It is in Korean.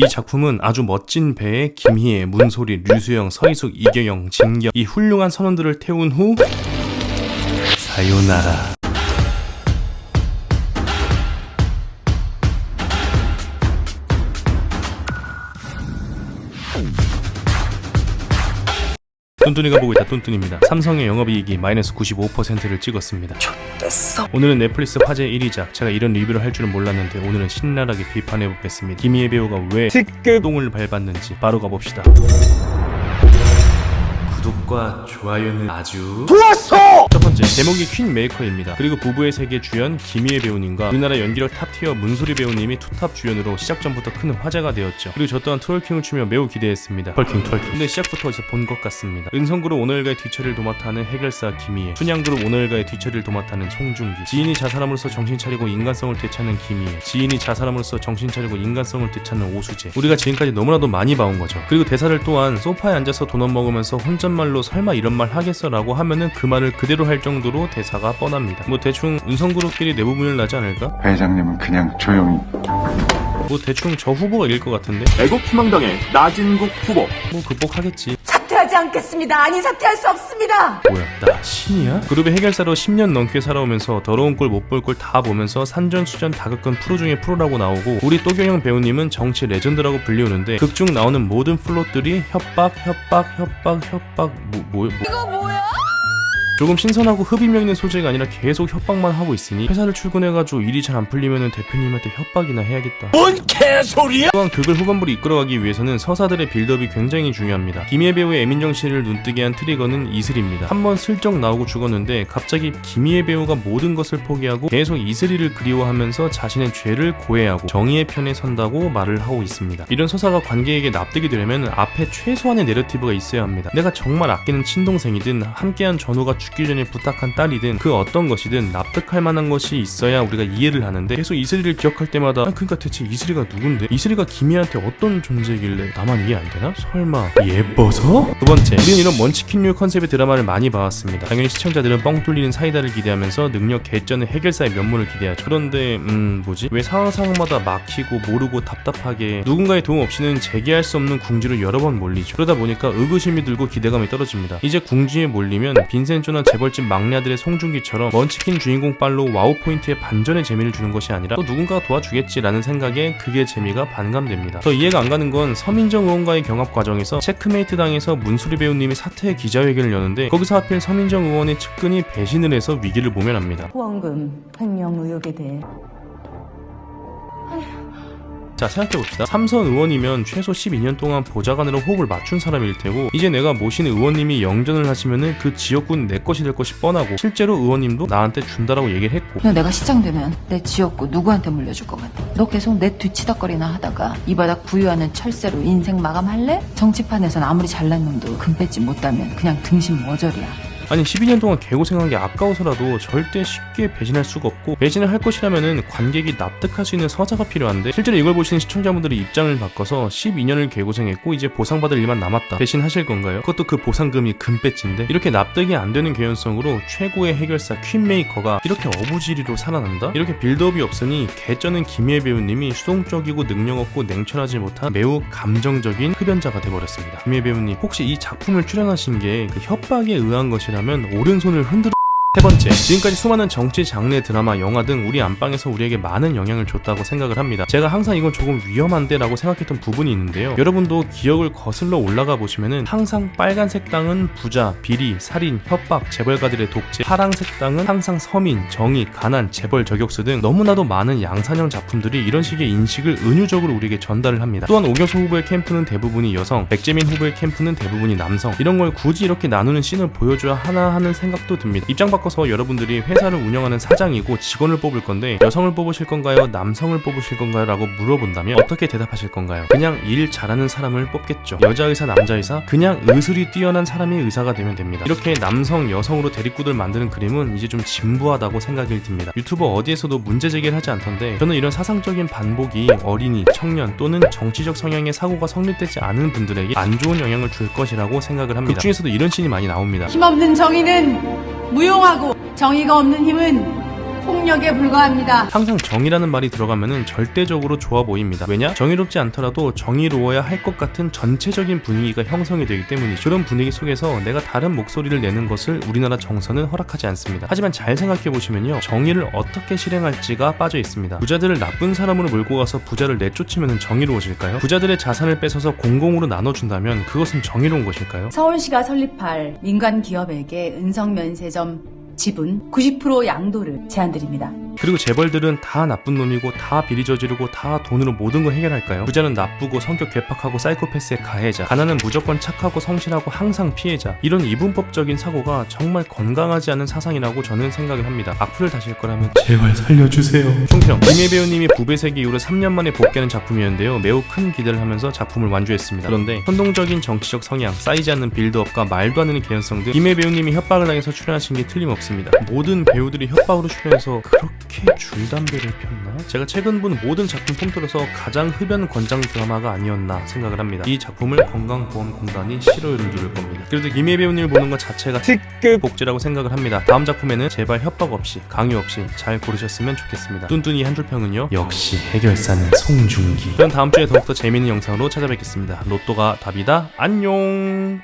이 작품은 아주 멋진 배에 김희애, 문소리, 류수영, 서희숙, 이경영, 진경 이 훌륭한 선원들을 태운 후 사요나라. 뚠뚠이가 보고 있다. 뚠뚠입니다. 삼성의 영업이익이 마이너스 95%를 찍었습니다. 됐어. 오늘은 넷플릭스 화제 1위작. 제가 이런 리뷰를 할 줄은 몰랐는데 오늘은 신랄하게 비판해보겠습니다. 김희애 배우가 왜 X급 똥을 밟았는지 바로 가봅시다. 구독과 좋아요는 아주 좋았어! 첫 번째, 제목이 퀸 메이커입니다. 그리고 부부의 세계 주연 김희애 배우님과 우리나라 연기력 탑티어 문소리 배우님이 투탑 주연으로 시작 전부터 큰 화제가 되었죠. 그리고 저 또한 트월킹을 추며 매우 기대했습니다. 털킹. 근데 시작부터 어디서 본 것 같습니다. 은성그룹 오너일가의 뒤처리를 도맡아하는 해결사 김희애, 춘향그룹 오너일가의 뒤처리를 도맡아는 송중기, 지인이 자살함으로써 정신 차리고 인간성을 되찾는 김희애, 지인이 자살함으로써 정신 차리고 인간성을 되찾는 오수재. 우리가 지금까지 너무나도 많이 봐온 거죠. 그리고 대사를 또한 소파에 앉아서 도넛 먹으면서 혼잣말로 설마 이런 말 하겠어 라고 하면은 그 말을 그대로 할 정도로 대사가 뻔합니다. 뭐 대충 은성그룹끼리 내부 분열 나지 않을까? 회장님은 그냥 조용히. 뭐 대충 저 후보가 이길 것 같은데? 애국 희망당의 나진국 후보. 뭐 극복하겠지. 사퇴하지 않겠습니다. 아니, 사퇴할 수 없습니다. 뭐야, 나 신이야? 그룹의 해결사로 10년 넘게 살아오면서 더러운 꼴 못 볼 꼴 다 보면서 산전수전 다 겪은 프로 중에 프로라고 나오고, 우리 또경영 배우님은 정치 레전드라고 불리우는데 극중 나오는 모든 플롯들이 협박 이거 뭐야? 조금 신선하고 흡입력 있는 소재가 아니라 계속 협박만 하고 있으니 회사를 출근해가지고 일이 잘 안 풀리면은 대표님한테 협박이나 해야겠다. 뭔 개소리야? 또한 극을 후반부로 이끌어가기 위해서는 서사들의 빌드업이 굉장히 중요합니다. 김희애 배우의 애민정 씨를 눈뜨게 한 트리거는 이슬입니다. 한번 슬쩍 나오고 죽었는데 갑자기 김희애 배우가 모든 것을 포기하고 계속 이슬이를 그리워하면서 자신의 죄를 고해하고 정의의 편에 선다고 말을 하고 있습니다. 이런 서사가 관객에게 납득이 되려면 앞에 최소한의 내러티브가 있어야 합니다. 내가 정말 아끼는 친동생이든 함께한 전우가 죽기 전에 부탁한 딸이든 그 어떤 것이든 납득할 만한 것이 있어야 우리가 이해를 하는데, 계속 이슬이를 기억할 때마다 그러니까 대체 이슬이가 누군데? 이슬이가 김희한테 어떤 존재길래 나만 이해 안 되나? 설마 예뻐서? 두 번째, 우리는 이런 먼치킨류 컨셉의 드라마를 많이 봐왔습니다. 당연히 시청자들은 뻥 뚫리는 사이다를 기대하면서 능력 개쩌는 해결사의 면모를 기대하죠. 그런데 뭐지? 왜 상황마다 막히고 모르고 답답하게 누군가의 도움 없이는 재개할 수 없는 궁지로 여러 번 몰리죠. 그러다 보니까 의구심이 들고 기대감이 떨어집니다. 이제 궁지에 몰리면 빈센조나 재벌집 막내 아들의 송중기처럼 먼치킨 주인공 빨로 와우 포인트에 반전의 재미를 주는 것이 아니라 또 누군가가 도와주겠지라는 생각에 그게 재미가 반감됩니다. 더 이해가 안 가는 건 서민정 의원과의 경합 과정에서 체크메이트 당해서 문수리 배우님이 사퇴 기자회견을 여는데 거기서 하필 서민정 의원의 측근이 배신을 해서 위기를 모면합니다. 후원금 횡령 의혹에 대해 자, 생각해봅시다. 삼선 의원이면 최소 12년 동안 보좌관으로 호흡을 맞춘 사람일 테고, 이제 내가 모시는 의원님이 영전을 하시면은 그 지역군 내 것이 될 것이 뻔하고, 실제로 의원님도 나한테 준다라고 얘기를 했고, 너 내가 시장 되면 내 지역구 누구한테 물려줄 것 같아? 너 계속 내 뒤치다거리나 하다가 이 바닥 부유하는 철새로 인생 마감할래? 정치판에선 아무리 잘난 놈도 금 뺏지 못하면 그냥 등신 머저리야. 아니 12년 동안 개고생한 게 아까워서라도 절대 쉽게 배신할 수가 없고, 배신을 할 것이라면은 관객이 납득할 수 있는 서사가 필요한데, 실제로 이걸 보시는 시청자분들의 입장을 바꿔서 12년을 개고생했고 이제 보상받을 일만 남았다, 배신하실 건가요? 그것도 그 보상금이 금배지인데? 이렇게 납득이 안 되는 개연성으로 최고의 해결사 퀸메이커가 이렇게 어부지리로 살아난다? 이렇게 빌드업이 없으니 개쩌는 김희애 배우님이 수동적이고 능력 없고 냉철하지 못한 매우 감정적인 흡연자가 돼버렸습니다. 김희애 배우님, 혹시 이 작품을 출연하신 게 그 협박에 의한 것이라 면 오른손을 흔들어. 세 번째, 지금까지 수많은 정치, 장르, 드라마, 영화 등 우리 안방에서 우리에게 많은 영향을 줬다고 생각을 합니다. 제가 항상 이건 조금 위험한데 라고 생각했던 부분이 있는데요. 여러분도 기억을 거슬러 올라가 보시면은 항상 빨간색 땅은 부자, 비리, 살인, 협박, 재벌가들의 독재, 파랑색 땅은 항상 서민, 정의, 가난, 재벌, 저격수 등 너무나도 많은 양산형 작품들이 이런 식의 인식을 은유적으로 우리에게 전달을 합니다. 또한 오경수 후보의 캠프는 대부분이 여성, 백재민 후보의 캠프는 대부분이 남성, 이런 걸 굳이 이렇게 나누는 씬을 보여줘야 하나 하는 생각도 듭니다. 입장 바꿔서 여러분들이 회사를 운영하는 사장이고 직원을 뽑을 건데 여성을 뽑으실 건가요? 남성을 뽑으실 건가요? 라고 물어본다면 어떻게 대답하실 건가요? 그냥 일 잘하는 사람을 뽑겠죠. 여자 의사, 남자 의사? 그냥 의술이 뛰어난 사람이 의사가 되면 됩니다. 이렇게 남성, 여성으로 대립구도를 만드는 그림은 이제 좀 진부하다고 생각이 듭니다. 유튜버 어디에서도 문제 제기를 하지 않던데, 저는 이런 사상적인 반복이 어린이, 청년 또는 정치적 성향의 사고가 성립되지 않은 분들에게 안 좋은 영향을 줄 것이라고 생각을 합니다. 그 중에서도 이런 씬이 많이 나옵니다. 힘없는 정의는 무용하고 정의가 없는 힘은 폭력에 불과합니다. 항상 정의라는 말이 들어가면은 절대적으로 좋아 보입니다. 왜냐? 정의롭지 않더라도 정의로워야 할 것 같은 전체적인 분위기가 형성이 되기 때문이죠. 그런 분위기 속에서 내가 다른 목소리를 내는 것을 우리나라 정서는 허락하지 않습니다. 하지만 잘 생각해보시면요, 정의를 어떻게 실행할지가 빠져 있습니다. 부자들을 나쁜 사람으로 몰고 가서 부자를 내쫓으면 정의로워질까요? 부자들의 자산을 뺏어서 공공으로 나눠준다면 그것은 정의로운 것일까요? 서울시가 설립할 민간 기업에게 은성면세점 지분 90% 양도를 제안드립니다. 그리고 재벌들은 다 나쁜 놈이고 다 비리 저지르고 다 돈으로 모든 걸 해결할까요? 부자는 나쁘고 성격 괴팍하고 사이코패스의 가해자, 가난은 무조건 착하고 성실하고 항상 피해자, 이런 이분법적인 사고가 정말 건강하지 않은 사상이라고 저는 생각을 합니다. 악플을 다실 거라면 제발 살려주세요. 총평, 김혜 배우님이 부배세기 이후로 3년 만에 복귀하는 작품이었는데요, 매우 큰 기대를 하면서 작품을 완주했습니다. 그런데 선동적인 정치적 성향, 쌓이지 않는 빌드업과 말도 안 되는 개연성들, 김혜 배우님이 협박을 당해서 출연하신 게 틀림없습니다. 모든 배우들이 협박으로 출연해서 그렇게 줄담배를 폈나? 제가 최근 본 모든 작품 통틀어서 가장 흡연 권장 드라마가 아니었나 생각을 합니다. 이 작품을 건강보험공단이 실효율을 누를 겁니다. 그래도 김혜 배우님을 보는 것 자체가 특급 복지라고 생각을 합니다. 다음 작품에는 제발 협박 없이 강요 없이 잘 고르셨으면 좋겠습니다. 뚠뚠이 한 줄평은요, 역시 해결사는 송중기. 그럼 다음 주에 더욱더 재미있는 영상으로 찾아뵙겠습니다. 로또가 답이다. 안녕.